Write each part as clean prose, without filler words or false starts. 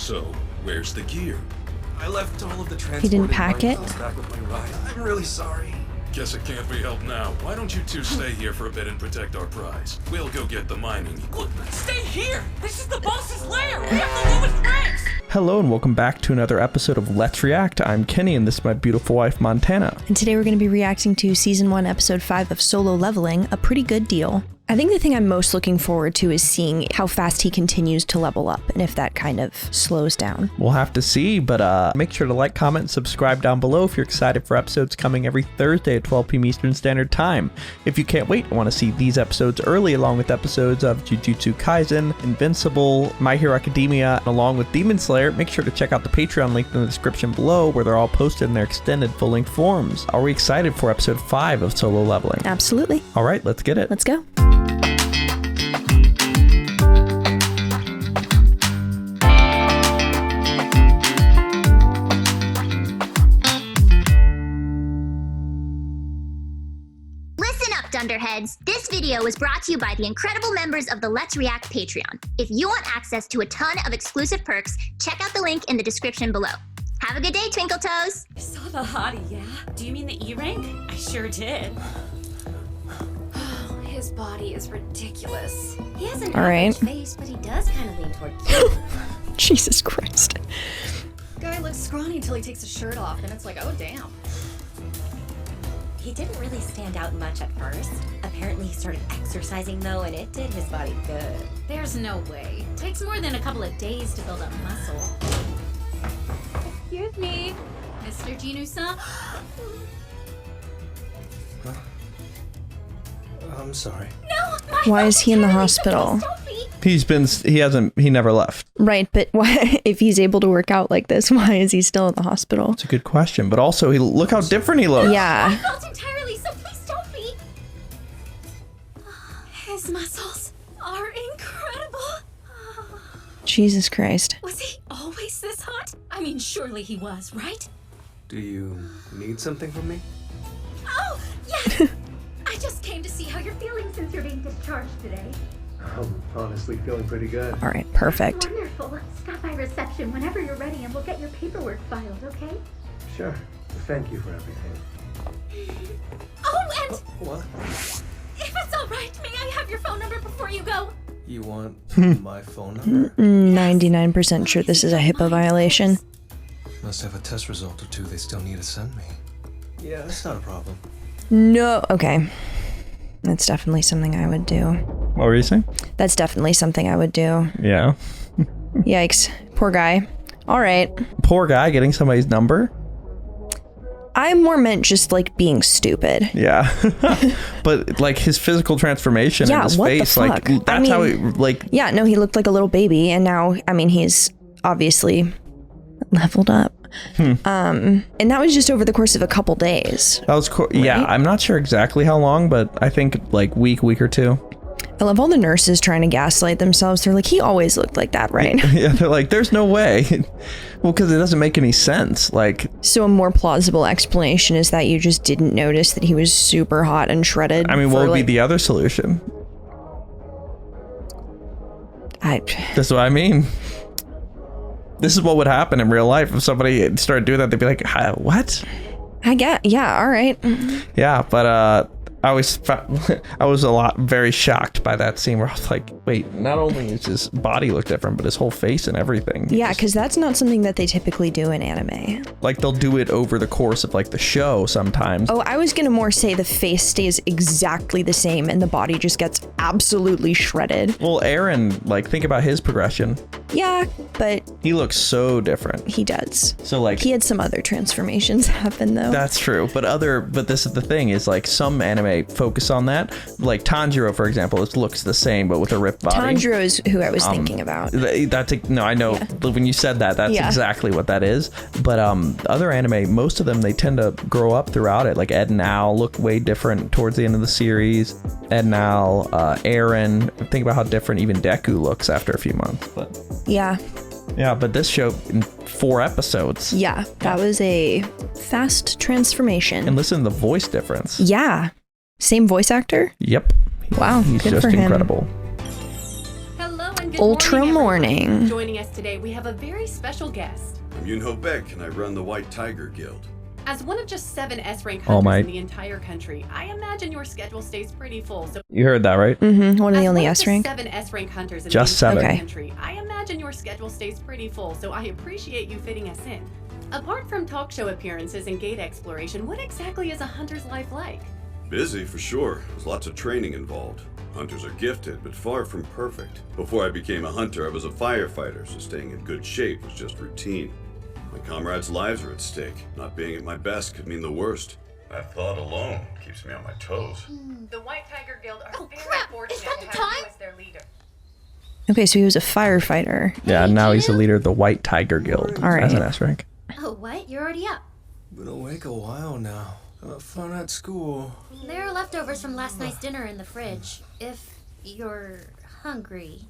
So, where's the gear? I left all of the transport. He didn't pack it? Back with my ride. I'm really sorry. Guess it can't be helped now. Why don't you two stay here for a bit and protect our prize? We'll go get the mining equipment. Stay here! This is the boss's lair! We have the lowest ranks! Hello and welcome back to another episode of Let's React. I'm Kenny and this is my beautiful wife, Montana. And today we're going to be reacting to Season 1, Episode 5 of Solo Leveling, A Pretty Good Deal. I think the thing I'm most looking forward to is seeing how fast he continues to level up and if that kind of slows down. We'll have to see, but make sure to like, comment, subscribe down below if you're excited for episodes coming every Thursday at 12 p.m. Eastern Standard Time. If you can't wait and want to see these episodes early along with episodes of Jujutsu Kaisen, Invincible, My Hero Academia, and along with Demon Slayer, make sure to check out the Patreon link in the description below where they're all posted in their extended full-length forms. Are we excited for episode 5 of Solo Leveling? Absolutely. All right, let's get it. Let's go. Dunderheads, this video was brought to you by the incredible members of the Let's React Patreon. If you want access to a ton of exclusive perks, check out the link in the description below. Have a good day, Twinkle Toes! I saw the hottie, yeah? Do you mean the E rank? I sure did. Oh, his body is ridiculous. He has an All right. face, but he does kind of lean toward cute. Jesus Christ. Guy looks scrawny until he takes his shirt off, and it's like, oh damn. He didn't really stand out much at first. Apparently he started exercising though, and it did his body good. There's no way. Takes more than a couple of days to build up muscle. Excuse me, Mr. Jinwoo-san. I'm sorry. No! Why is he in the hospital? He never left. Right, but why, if he's able to work out like this, why is he still in the hospital? That's a good question, but also look how different he looks. Yeah. I felt entirely, so please don't be. His muscles are incredible. Jesus Christ. Was he always this hot? I mean, surely he was, right? Do you need something from me? Oh, yes! I just came to see how you're feeling since you're being discharged today. I'm honestly feeling pretty good. All right, perfect. Wonderful. Stop by reception whenever you're ready and we'll get your paperwork filed, okay? Sure. Thank you for everything. Oh, and What? if it's all right, may I have your phone number before you go? You want my phone number? 99% sure this is a HIPAA violation. Must have a test result or two they still need to send me. Yeah, that's not a problem. No, okay. That's definitely something I would do. What were you saying? That's definitely something I would do. Yeah. Yikes. Poor guy. All right. Poor guy getting somebody's number. I more meant just like being stupid. Yeah. But like his physical transformation in his what the face, like fuck? that's how he like. Yeah, no, he looked like a little baby and now, I mean, he's obviously leveled up. And that was just over the course of a couple days. That was cool. Yeah, Right? I'm not sure exactly how long, but I think like week or two. I love all the nurses trying to gaslight themselves. They're like, he always looked like that, right? Yeah, they're like, there's no way. Well, because it doesn't make any sense. Like, So a more plausible explanation is that you just didn't notice that he was super hot and shredded. I mean, what would be the other solution? That's what I mean. This is what would happen in real life if somebody started doing that. They'd be like, what? I get, yeah, all right. Yeah, but I was very shocked by that scene where I was like, wait, not only is his body look different, but his whole face and everything. Yeah, because that's not something that they typically do in anime. Like they'll do it over the course of like the show sometimes. Oh, I was gonna more say the face stays exactly the same and the body just gets absolutely shredded. Well, Aaron, like think about his progression. Yeah, but He looks so different. he does. So like He had some other transformations happen though. that's true, but this is the thing is like some anime focus on that. Like Tanjiro, for example, it looks the same but with a ripped body. Tanjiro is who I was thinking about. No, I know. Yeah. When you said that, that's Yeah. exactly what that is. But other anime, most of them, they tend to grow up throughout it. Like Ed and Al look way different towards the end of the series. Ed and Al, Aaron. Think about how different even Deku looks after a few months. But Yeah. yeah, but this show in 4 episodes. Yeah, that was a fast transformation. And listen to the voice difference. Yeah. Same voice actor? Yep. Wow, He's good just for him. incredible. Hello and Good Ultra morning. morning. Joining us today, we have a very special guest. I'm Jinho Beck, and I run the White Tiger Guild. As one of just 7 S-rank Oh hunters my- in the entire country, I imagine your schedule stays pretty full. So You heard that, right? Mm-hmm. One of the as only one of S just rank. 7 S-rank hunters in Just the entire 7. country, I imagine your schedule stays pretty full, so I appreciate you fitting us in. Apart from talk show appearances and gate exploration, what exactly is a hunter's life like? Busy, for sure. There's lots of training involved. Hunters are gifted, but far from perfect. Before I became a hunter, I was a firefighter, so staying in good shape was just routine. My comrades' lives are at stake. Not being at my best could mean the worst. That thought alone keeps me on my toes. The White Tiger Guild are very crap! fortunate Is that to the have time? you as their leader. Okay, so he was a firefighter. Yeah, now he's the leader of the White Tiger Guild. All right. As an S rank. Oh, what? You're already up. Been awake a while now. Fun at school. There are leftovers from last night's dinner in the fridge, if you're hungry.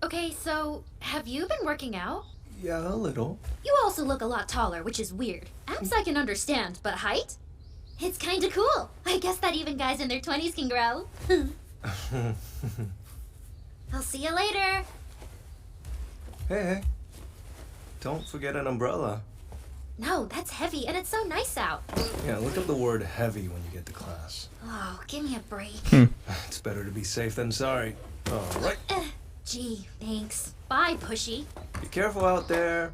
Okay, so have you been working out? Yeah, a little. You also look a lot taller, which is weird. Abs I can understand, but height? It's kinda cool. I guess that even guys in their 20s can grow. I'll see you later. Hey. Don't forget an umbrella. No, that's heavy, and it's so nice out. Yeah, look up the word heavy when you get to class. Oh, give me a break. It's better to be safe than sorry. All right. Gee, thanks. Bye, pushy. Be careful out there.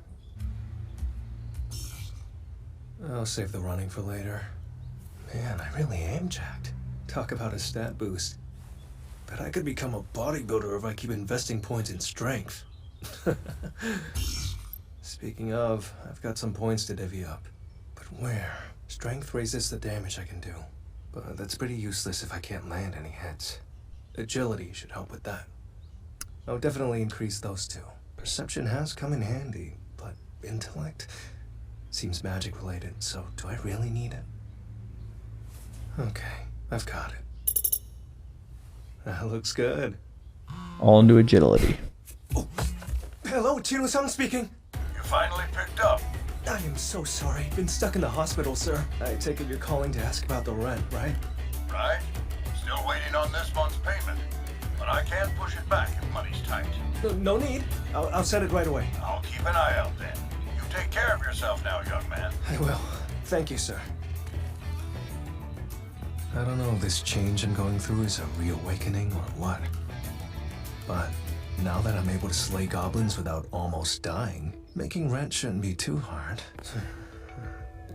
I'll save the running for later. Man, I really am jacked. Talk about a stat boost. Bet I could become a bodybuilder if I keep investing points in strength. Speaking of, I've got some points to divvy up. But where? Strength raises the damage I can do. But that's pretty useless if I can't land any hits. Agility should help with that. I'll definitely increase those two. Perception has come in handy, but intellect seems magic related, so do I really need it? Okay, I've got it. That looks good. All into agility. Hello, Chino-san speaking. You finally picked up. I am so sorry. Been stuck in the hospital, sir. I take it you're calling to ask about the rent, right? Right? Still waiting on this month's payment. But I can't push it back if money's tight. No need. I'll send it right away. I'll keep an eye out then. You take care of yourself now, young man. I will. Thank you, sir. I don't know if this change I'm going through is a reawakening or what. But now that I'm able to slay goblins without almost dying, making rent shouldn't be too hard.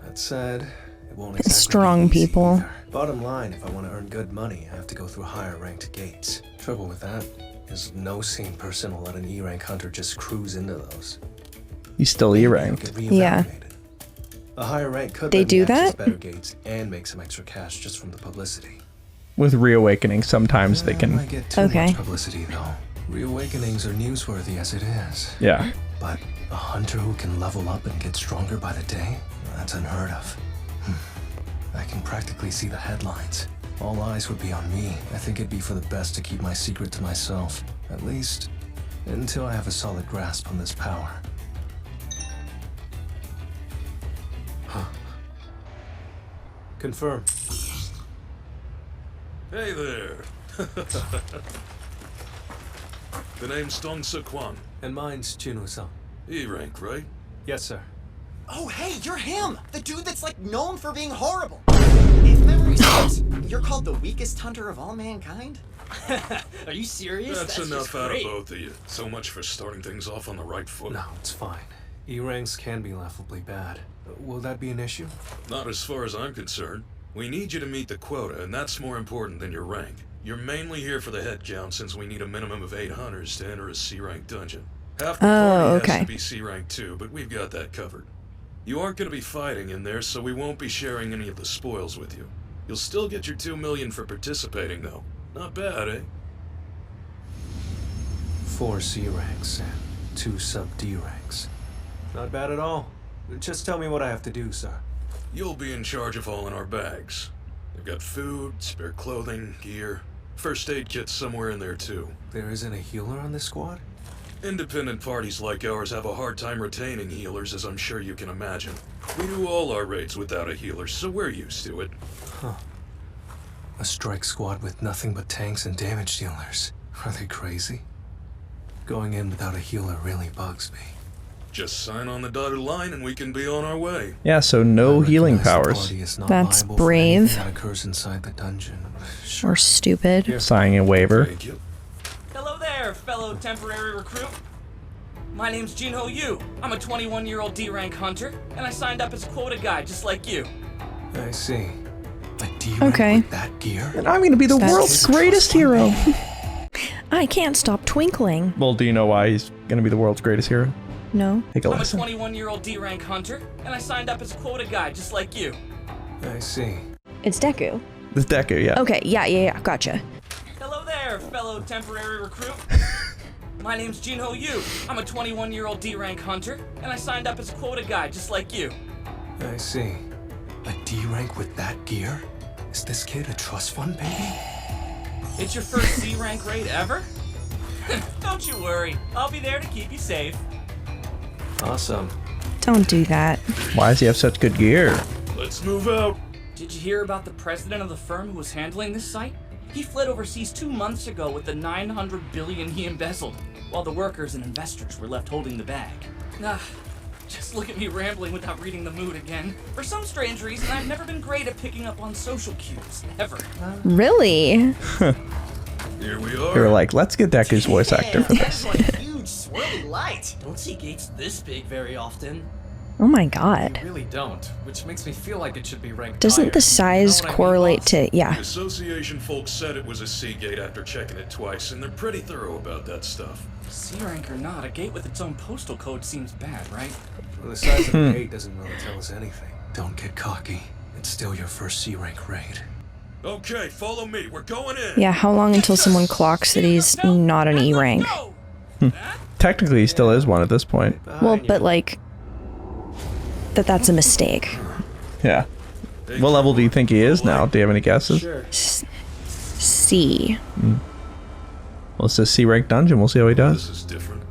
That said, it won't exactly Strong be easy people. either. Bottom line, if I want to earn good money, I have to go through higher ranked gates. Trouble with that is no sane person will let an E-rank hunter just cruise into those. He's still E rank. Yeah. A higher rank could They let me do access that? better gates and make some extra cash just from the publicity. With reawakening, sometimes they I can. get too Okay. much publicity though. Reawakenings are newsworthy as it is. Yeah. But a hunter who can level up and get stronger by the day? That's unheard of. I can practically see the headlines. All eyes would be on me. I think it'd be for the best to keep my secret to myself. At least, until I have a solid grasp on this power. Confirm. Hey there. The name's Dong-Se Kwan. And mine's Jinwoo-san. E-rank, right? Yes, sir. Oh, hey, you're him! The dude that's, like, known for being horrible! If memory serves, you're called the weakest hunter of all mankind? Are you serious? That's enough just out of great. both of you. So much for starting things off on the right foot. No, it's fine. E-ranks can be laughably bad. Will that be an issue? Not as far as I'm concerned. We need you to meet the quota, and that's more important than your rank. You're mainly here for the head count since we need a minimum of 8 hunters to enter a C-rank dungeon. Half the party has to be C-rank too, but we've got that covered. You aren't going to be fighting in there, so we won't be sharing any of the spoils with you. You'll still get your 2 million for participating, though. Not bad, eh? 4 C ranks and 2 sub-D ranks. Not bad at all. Just tell me what I have to do, sir. You'll be in charge of hauling our bags. They've got food, spare clothing, gear. First aid kits somewhere in there, too. There isn't a healer on this squad? Independent parties like ours have a hard time retaining healers, as I'm sure you can imagine. We do all our raids without a healer, so we're used to it. Huh. A strike squad with nothing but tanks and damage dealers. Are they crazy? Going in without a healer really bugs me. Just sign on the dotted line and we can be on our way. Yeah, so no healing powers. That's brave. That occurs inside the dungeon. Or stupid. Signing a waiver. Thank you. Hello there, fellow temporary recruit. My name's Jinho Yu. I'm a 21-year-old D-rank hunter, and I signed up as a quota guy just like you. I see. A D-rank Okay. with that gear? And I'm gonna be the world's greatest hero. I can't stop twinkling. Well, do you know why he's gonna be the world's greatest hero? No. Take a I'm a listen. 21-year-old D-rank hunter, and I signed up as a quota guy just like you. I see. It's Deku. It's Deku, yeah. Okay, yeah, gotcha. Hello there, fellow temporary recruit. My name's Jinho Yu. I'm a 21-year-old D-rank hunter, and I signed up as a quota guy just like you. I see. A D-rank with that gear? Is this kid a trust fund baby? It's your first C-rank raid ever? Don't you worry, I'll be there to keep you safe. Awesome. Don't do that. Why does he have such good gear? Let's move out. Did you hear about the president of the firm who was handling this site? He fled overseas 2 months ago with the 900 billion he embezzled, while the workers and investors were left holding the bag. Just look at me rambling without reading the mood again. For some strange reason, I've never been great at picking up on social cues, ever. Really? Here we are. They were like, let's get Deku's voice actor for this. Huge swirly light. Don't see gates this big very often. Oh my god. You really don't, which makes me feel like it should be ranked Doesn't higher. the size You know what I mean, correlate boss? to, yeah. The association folks said it was a C gate after checking it twice, and they're pretty thorough about that stuff. C-rank or not, a gate with its own postal code seems bad, right? Well, the size of the gate doesn't really tell us anything. Don't get cocky. It's still your first C-rank raid. Okay, follow me. We're going in. Yeah, how long until someone clocks that he's not an E rank? Technically, he still is one at this point. Well, but like, that's a mistake. Yeah. What level do you think he is now? Do you have any guesses? C. Well, it's a C-rank dungeon. We'll see how he does. This is different.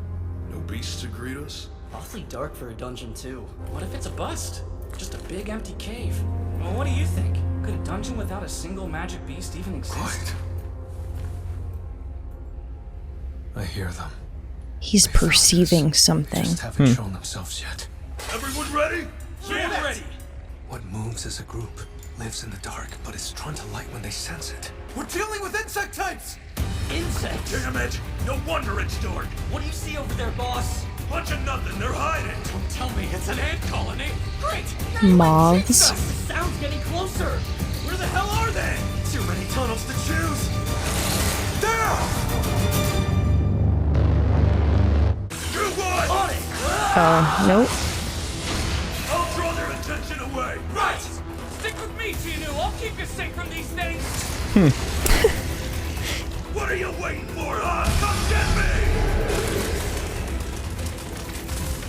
No beasts to greet us. Awfully dark for a dungeon, too. What if it's a bust? Just a big empty cave? Well, what do you think? Could a dungeon without a single magic beast even exist? Quiet. I hear them. He's perceiving something. Just haven't shown themselves yet. Everyone ready? Yeah, ready. What moves as a group lives in the dark, but is drawn to light when they sense it. We're dealing with insect types! Insects? Damn it! No wonder it's dark. What do you see over there, boss? Bunch of nothing. They're hiding. Don't tell me it's an ant colony. Great! Moths. The sound's getting closer. Where the hell are they? Too many tunnels to choose! There! You won! On it! Nope. I'll draw their attention away. Right! Stick with me, Jinwoo. I'll keep you safe from these things. What are you waiting for, huh? Come get me!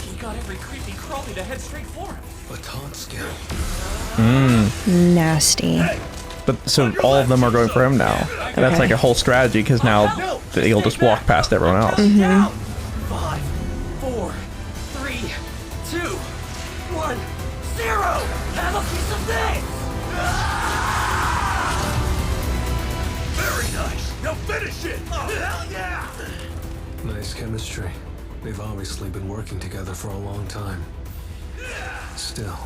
He got every creepy crawly to head straight for him. A taunt skill. Nasty. But so all of them are going for him now. And that's like a whole strategy because now he'll just walk past everyone else. Down. 5, 4, 3, 2, 1, 0. Have a piece of this. Very nice. Now finish it. Oh, hell yeah! Nice chemistry. They've obviously been working together for a long time. Still,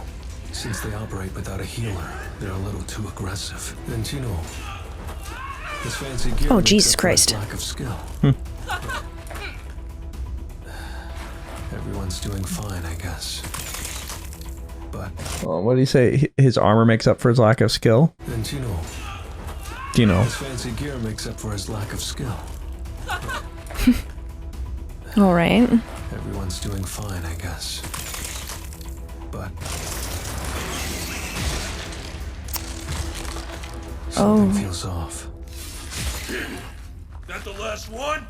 since they operate without a healer, they're a little too aggressive. And you know, this fancy gear Oh, makes Jesus up for its Christ. lack of skill. Everyone's doing fine, I guess. But Well, what do you say? His armor makes up for his lack of skill? and you know, Do you know? his fancy gear makes up for his lack of skill. All right. Everyone's doing fine, I guess. But something feels off. That the last one?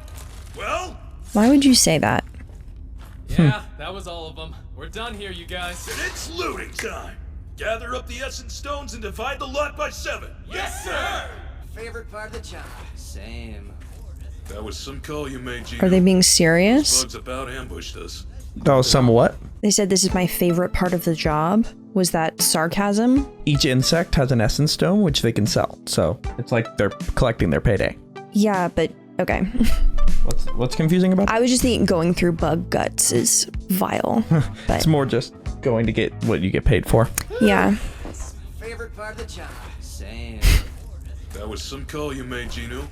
Well? Why would you say that? Yeah, that was all of them. We're done here, you guys. Then it's looting time. Gather up the essence stones and divide the lot by 7. Yes, sir! Favorite part of the job. Same. That was some call you made, Jinho. Are they being serious? Bugs about ambushed us. That was some what? They said this is my favorite part of the job. Was that sarcasm? Each insect has an essence stone which they can sell. So it's like they're collecting their payday. Yeah, but okay. What's confusing about I was just thinking going through bug guts is vile. But it's more just going to get what you get paid for. Yeah. Favorite part of the job. Same. That was some call you made, Jinho.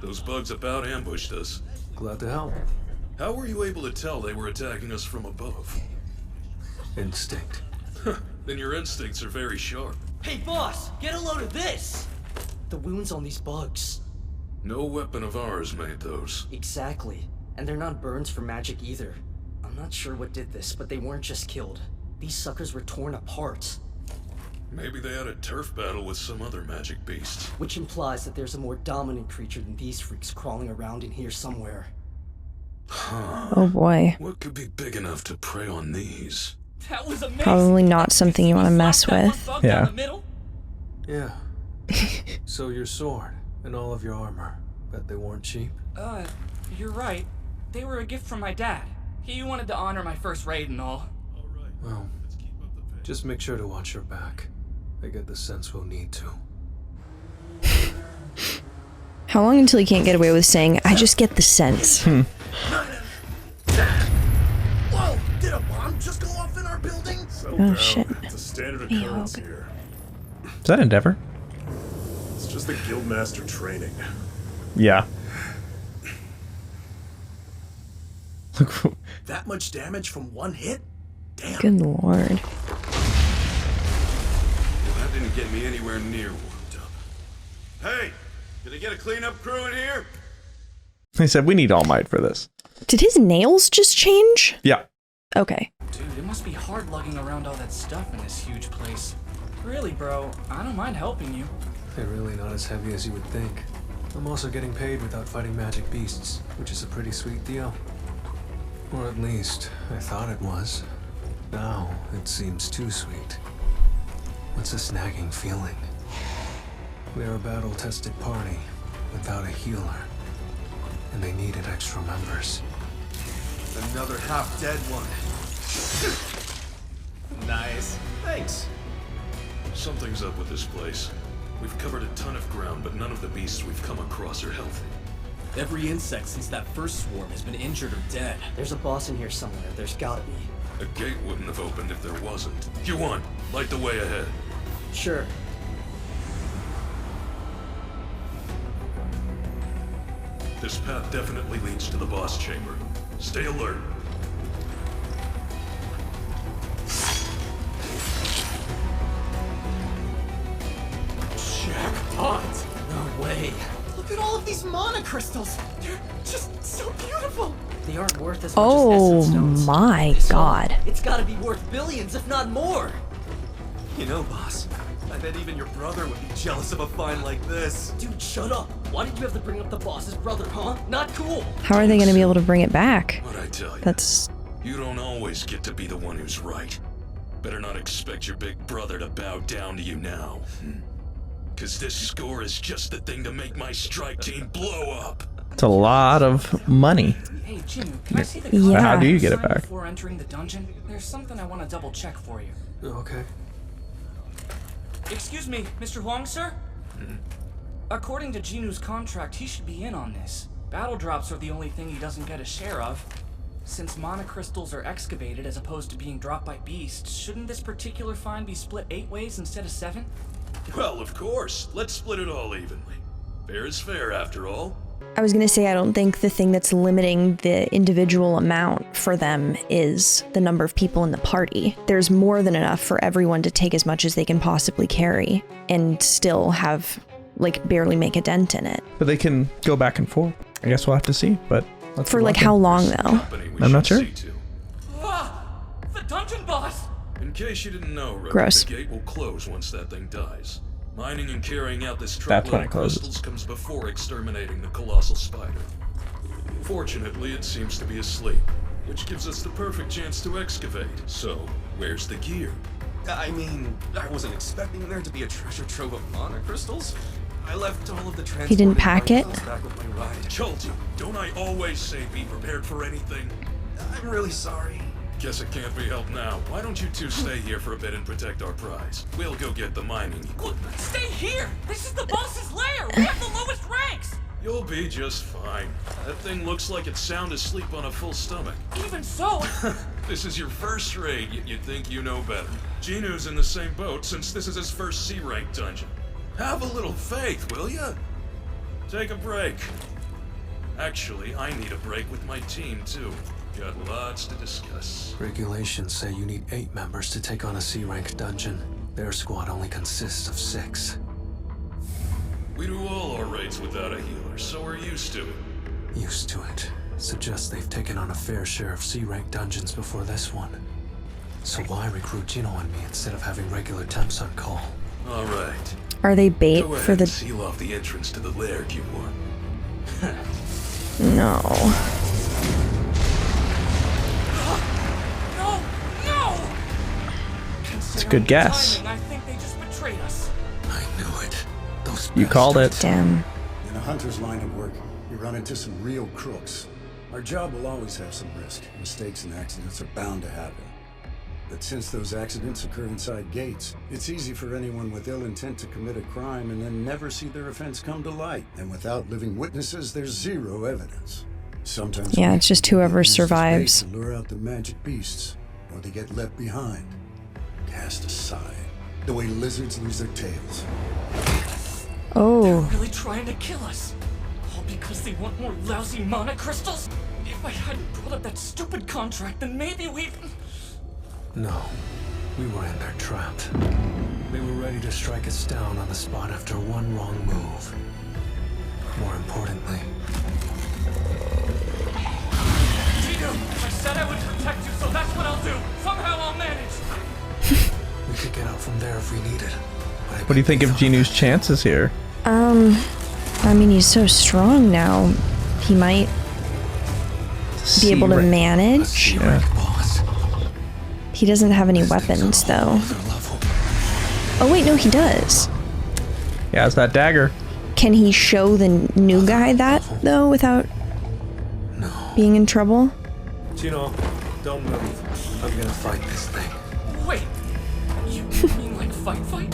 Those bugs about ambushed us. Glad to help. How were you able to tell they were attacking us from above? Instinct. Then your instincts are very sharp. Hey boss, get a load of this! The wounds on these bugs. No weapon of ours made those. Exactly. And they're not burns from magic either. I'm not sure what did this, but they weren't just killed. These suckers were torn apart. Maybe they had a turf battle with some other magic beasts. Which implies that there's a more dominant creature than these freaks crawling around in here somewhere. Oh boy. What could be big enough to prey on these? That was amazing. Probably not something you want to mess with. Yeah. Yeah. So your sword and all of your armor, bet they weren't cheap? You're right. They were a gift from my dad. He wanted to honor my first raid and all. Well, just make sure to watch your back. I get the sense we'll need to. How long until he can't get away with saying, I just get the sense? Whoa! Did a bomb just go off in our building? Oh shit. It's a standard occurrence here. Is that Endeavor? It's just the guildmaster training. Yeah. That much damage from one hit? Damn. Good lord. That didn't get me anywhere near warmed up. Hey! Can I get a cleanup crew in here? They said we need All Might for this. Did his nails just change? Yeah. Okay. Dude, it must be hard lugging around all that stuff in this huge place. Really, bro, I don't mind helping you. They're really not as heavy as you would think. I'm also getting paid without fighting magic beasts, which is a pretty sweet deal. Or at least, I thought it was. Now, it seems too sweet. What's this nagging feeling? We're a battle-tested party, without a healer. And they needed extra members. Another half-dead one. Nice. Thanks. Something's up with this place. We've covered a ton of ground, but none of the beasts we've come across are healthy. Every insect since that first swarm has been injured or dead. There's a boss in here somewhere. There's gotta be. A gate wouldn't have opened if there wasn't. Q1, light the way ahead. Sure. This path definitely leads to the boss chamber. Stay alert. Jackpot! No way. Look at all of these mana crystals. They're just so beautiful. They aren't worth as much as Oh essence stones. my This god. one, it's gotta be worth billions, if not more. You know, boss, I bet even your brother would be jealous of a find like this. Dude, shut up. Why did you have to bring up the boss's brother, huh? Not cool. How are they going to be able to bring it back? What'd I tell you? That's... You don't always get to be the one who's right. Better not expect your big brother to bow down to you now. Cause this score is just the thing to make my strike team blow up. It's a lot of money. Hey, Jinwoo, can I see the Yeah. How do you get it sign back? before entering the dungeon? There's something I want to double check for you. Okay. Excuse me, Mr. Huang, sir? According to Jinwoo's contract, he should be in on this. Battle drops are the only thing he doesn't get a share of. Since mana crystals are excavated as opposed to being dropped by beasts, shouldn't this particular find be split 8 ways instead of 7? Well, of course. Let's split it all evenly. Fair is fair, after all. I was going to say, I don't think the thing that's limiting the individual amount for them is the number of people in the party. There's more than enough for everyone to take as much as they can possibly carry and still have, like, barely make a dent in it. But they can go back and forth. I guess we'll have to see, but... let's For, see like, what how happens. long, though? I'm not sure. Ah! The dungeon boss! In case you didn't know, Rebel, Gross. the gate will close once that thing dies. Mining and carrying out this That's when truckload it of closes. crystals comes before exterminating the colossal spider. Fortunately, it seems to be asleep, which gives us the perfect chance to excavate. So, where's the gear? I mean, I wasn't expecting there to be a treasure trove of mana crystals. I left all of the transport. He didn't pack it? back with my ride. Told you, don't I always say be prepared for anything? I'm really sorry. Guess it can't be helped now. Why don't you two stay here for a bit and protect our prize? We'll go get the mining equipment. Stay here! This is the boss's lair! We have the lowest ranks! You'll be just fine. That thing looks like it's sound asleep on a full stomach. Even so... This is your first raid, yet you think you know better. Jinwoo's in the same boat since this is his first C-rank dungeon. Have a little faith, will ya? Take a break. Actually, I need a break with my team, too. Got lots to discuss. Regulations say you need 8 members to take on a C-rank dungeon. Their squad only consists of 6. We do all our raids without a healer, so we're used to it. Used to it. Suggests they've taken on a fair share of C-rank dungeons before this one. So why recruit Jinho and me instead of having regular temps on call? All right. Are they bait Go for ahead the... and seal off the entrance to the lair, Jinwoo. No. No! It's a good guess. I think they just betrayed us. I knew it. Those You called it. Damn. In a hunter's line of work, you run into some real crooks. Our job will always have some risk. Mistakes and accidents are bound to happen. But since those accidents occur inside gates, it's easy for anyone with ill intent to commit a crime and then never see their offense come to light. And without living witnesses, there's zero evidence. Sometimes Yeah, it's just whoever survives. to lure out the magic beasts, or they get left behind, cast aside, the way lizards lose their tails. Oh. They're really trying to kill us. All because they want more lousy mana crystals? If I hadn't brought up that stupid contract, then maybe we'd... No. We were in their trap. They were ready to strike us down on the spot after one wrong move. More importantly... Jinho, I said I would protect you, so that's what I'll do. Somehow I'll manage. We could get out from there if we needed. What do you think of Jinwoo's chances here? I mean, he's so strong now. He might be able to manage. Yeah. He doesn't have any weapons, though. Oh, wait, no, he does. He has that dagger. Can he show the new guy that, though, without being in trouble? Jinho, don't move. I'm gonna fight this thing. Wait, you mean like fight?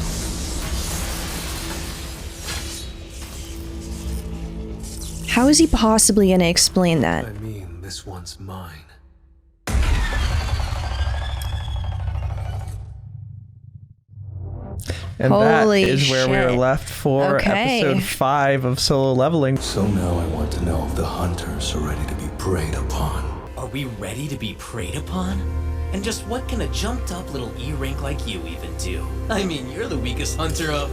How is he possibly going to explain that? I mean, this one's mine. And Holy that is where we are shit. left for episode 5 of Solo Leveling. So now I want to know if the hunters are ready to be preyed upon. Are we ready to be preyed upon? And just what can a jumped up little E-rank like you even do? I mean, you're the weakest hunter of...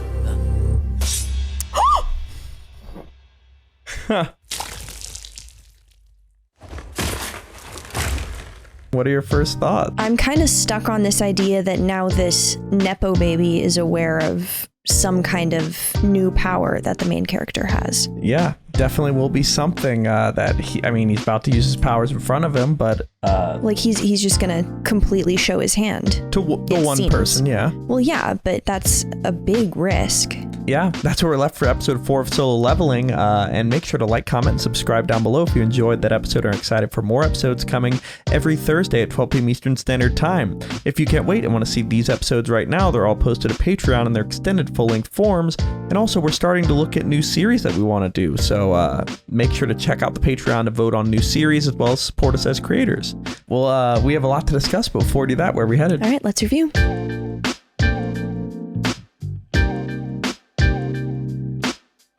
What are your first thoughts? I'm kind of stuck on this idea that now this Nepo baby is aware of some kind of new power that the main character has. Yeah, definitely will be something that he's about to use his powers in front of him, but like he's just gonna completely show his hand to the one person. Yeah. Well, yeah, but that's a big risk. Yeah, that's where we're left for episode 4 of Solo Leveling. And make sure to like, comment, and subscribe down below if you enjoyed that episode and are excited for more episodes coming every Thursday at 12 p.m. Eastern Standard Time. If you can't wait and want to see these episodes right now, they're all posted to Patreon in their extended full-length forms. And also, we're starting to look at new series that we want to do. So make sure to check out the Patreon to vote on new series as well as support us as creators. Well, we have a lot to discuss, but before we do that, where are we headed? All right, let's review.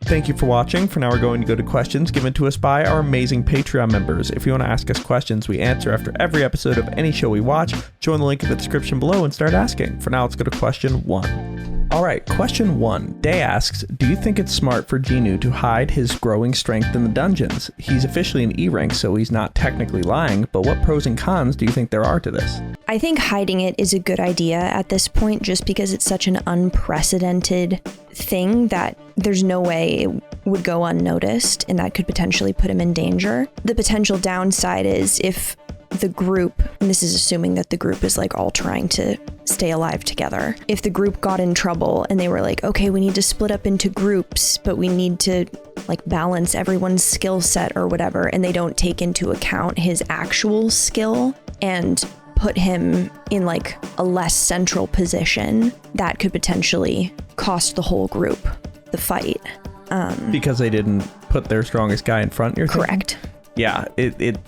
Thank you for watching. For now, we're going to go to questions given to us by our amazing Patreon members. If you want to ask us questions we answer after every episode of any show we watch, join the link in the description below and start asking. For now, let's go to question 1. All right, question 1. Day asks, do you think it's smart for Jinwoo to hide his growing strength in the dungeons? He's officially an E rank, so he's not technically lying, but what pros and cons do you think there are to this? I think hiding it is a good idea at this point just because it's such an unprecedented thing that there's no way it would go unnoticed and that could potentially put him in danger. The potential downside is if the group, and this is assuming that the group is like all trying to stay alive together, if the group got in trouble and they were like, okay, we need to split up into groups, but we need to like balance everyone's skill set or whatever, and they don't take into account his actual skill and put him in like a less central position, that could potentially cost the whole group the fight. Because they didn't put their strongest guy in front, you're thinking? Correct. Yeah,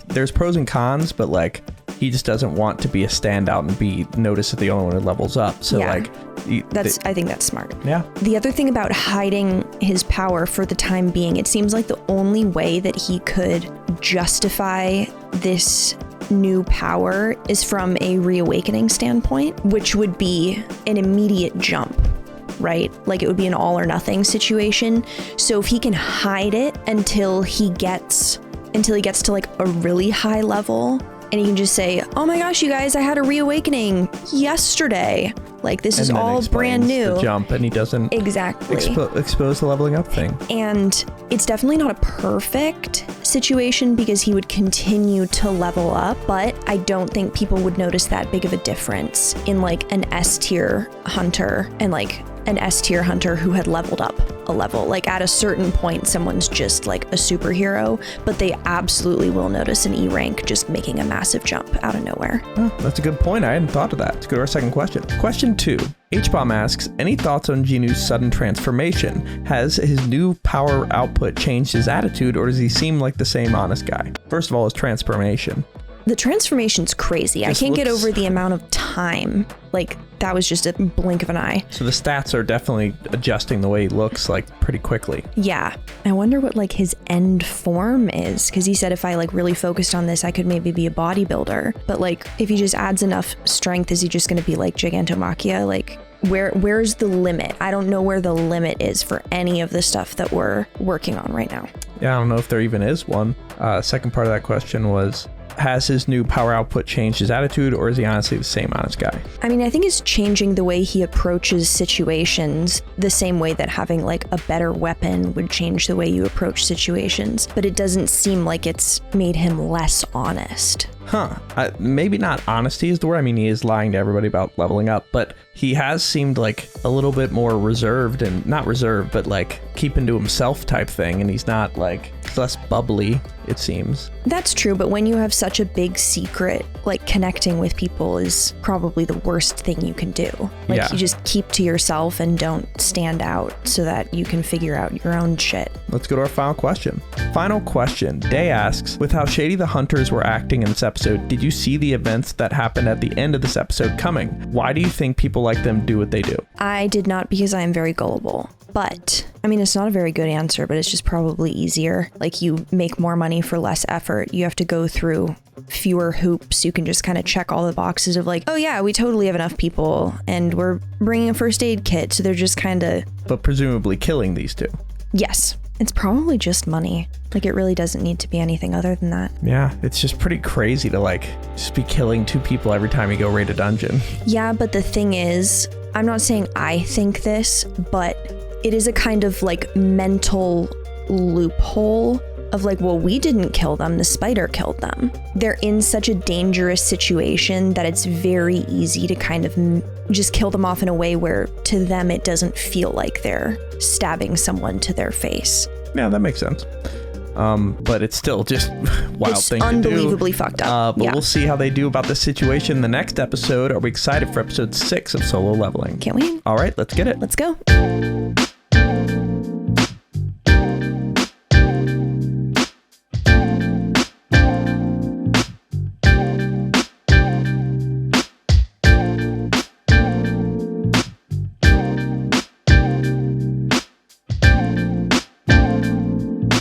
there's pros and cons, but like he just doesn't want to be a standout and be noticed as the only one who levels up. So Yeah. like I think that's smart. Yeah. The other thing about hiding his power for the time being, it seems like the only way that he could justify this new power is from a reawakening standpoint, which would be an immediate jump, right? Like it would be an all or nothing situation. So if he can hide it until he gets to like a really high level, and he can just say, oh my gosh, you guys, I had a reawakening yesterday. Like this is all brand new. The jump, and he doesn't exactly expose the leveling up thing. And it's definitely not a perfect situation because he would continue to level up, but I don't think people would notice that big of a difference in like an S tier hunter and like an S tier hunter who had leveled up a level. Like at a certain point, someone's just like a superhero, but they absolutely will notice an E rank just making a massive jump out of nowhere. Oh, that's a good point. I hadn't thought of that. Let's go to our second question. Question 2. H-Bomb asks, any thoughts on Jinwoo's sudden transformation? Has his new power output changed his attitude, or does he seem like the same honest guy? First of all, his transformation. The transformation's crazy. I can't get over the amount of time. Like, that was just a blink of an eye. So the stats are definitely adjusting the way he looks, like, pretty quickly. Yeah. I wonder what, like, his end form is. Because he said if I, like, really focused on this, I could maybe be a bodybuilder. But, like, if he just adds enough strength, is he just going to be, like, Gigantomachia? Like, where's the limit? I don't know where the limit is for any of the stuff that we're working on right now. Yeah, I don't know if there even is one. Second part of that question was, has his new power output changed his attitude, or is he honestly the same honest guy? I mean, I think it's changing the way he approaches situations the same way that having like a better weapon would change the way you approach situations, but it doesn't seem like it's made him less honest. Maybe not honesty is the word. I mean, he is lying to everybody about leveling up, but he has seemed like a little bit more reserved, and not reserved, but like keeping to himself type thing. And he's not like, less bubbly, it seems. That's true, but when you have such a big secret, like connecting with people is probably the worst thing you can do. Like you just keep to yourself and don't stand out so that you can figure out your own shit. Let's go to our final question. Final question. Day asks, with how shady the hunters were acting in this episode, did you see the events that happened at the end of this episode coming? Why do you think people like them do what they do? I did not, because I am very gullible. But, I mean, it's not a very good answer, but it's just probably easier. Like, you make more money for less effort. You have to go through fewer hoops. You can just kind of check all the boxes of like, oh yeah, we totally have enough people and we're bringing a first aid kit. So they're just kind of... But presumably killing these two. Yes. It's probably just money. Like, it really doesn't need to be anything other than that. Yeah, it's just pretty crazy to like just be killing 2 people every time you go raid a dungeon. Yeah, but the thing is, I'm not saying I think this, but it is a kind of like mental loophole of like, well, we didn't kill them, the spider killed them. They're in such a dangerous situation that it's very easy to kind of just kill them off in a way where to them it doesn't feel like they're stabbing someone to their face. Yeah, that makes sense. But it's still just wild thing to do. It's unbelievably fucked up. But we'll see how they do about this situation in the next episode. Are we excited for episode 6 of Solo Leveling? Can't we? All right, let's get it. Let's go.